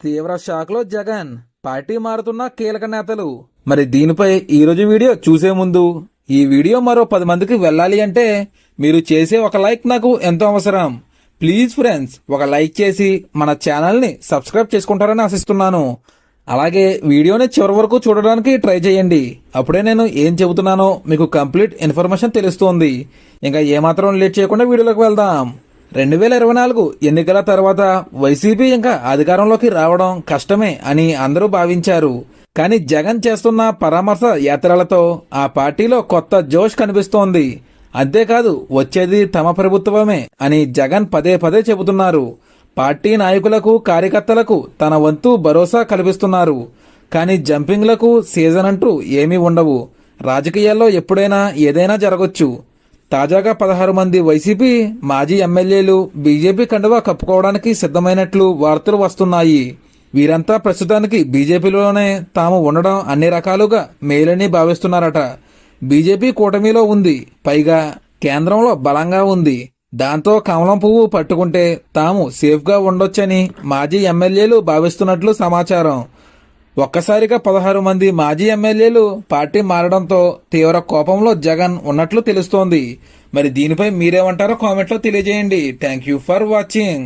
తీవ్ర షాక్ లో జగన్, పార్టీ మారుతున్న కీలక నేతలు. మరి దీనిపై ఈరోజు వీడియో చూసే ముందు ఈ వీడియో మరో 10 మందికి వెళ్ళాలి అంటే మీరు చేసే ఒక లైక్ నాకు ఎంతో అవసరం. ప్లీజ్ ఫ్రెండ్స్, ఒక లైక్ చేసి మన ఛానల్ ని సబ్స్క్రైబ్ చేసుకుంటారని ఆశిస్తున్నాను. అలాగే వీడియోని చివరి వరకు చూడడానికి ట్రై చేయండి. అప్పుడే నేను ఏం చెబుతున్నానో మీకు కంప్లీట్ ఇన్ఫర్మేషన్ తెలుస్తుంది. ఇంకా ఏమాత్రం లేట్ చేయకుండా వీడియోలోకి వెళ్దాం. 2024 ఎన్నికల తర్వాత వైసీపీ ఇంకా అధికారంలోకి రావడం కష్టమే అని అందరూ భావించారు. కానీ జగన్ చేస్తున్న పరామర్శ యాత్రలతో ఆ పార్టీలో కొత్త జోష్ కనిపిస్తోంది. అంతేకాదు వచ్చేది తమ ప్రభుత్వమే అని జగన్ పదే పదే చెబుతున్నారు. పార్టీ నాయకులకు కార్యకర్తలకు తన వంతు భరోసా కల్పిస్తున్నారు. కానీ జంపింగ్లకు సీజన్ అంటూ ఏమీ ఉండవు. రాజకీయాల్లో ఎప్పుడైనా ఏదైనా జరగొచ్చు. తాజాగా 16 మంది వైసీపీ మాజీ ఎమ్మెల్యేలు బీజేపీ కండువా కప్పుకోవడానికి సిద్ధమైనట్లు వార్తలు వస్తున్నాయి. వీరంతా ప్రస్తుతానికి బీజేపీలోనే తాము ఉండడం అన్ని రకాలుగా మేలని భావిస్తున్నారట. బీజేపీ కూటమిలో ఉంది, పైగా కేంద్రంలో బలంగా ఉంది. దాంతో కమలం పువ్వు పట్టుకుంటే తాము సేఫ్గా ఉండొచ్చని మాజీ ఎమ్మెల్యేలు భావిస్తున్నట్లు సమాచారం. ఒక్కసారిగా 16 మంది మాజీ ఎమ్మెల్యేలు పార్టీ మారడంతో తీవ్ర కోపంలో జగన్ ఉన్నట్లు తెలుస్తోంది. మరి దీనిపై మీరేమంటారో కామెంట్లో తెలియజేయండి. Thank you for watching.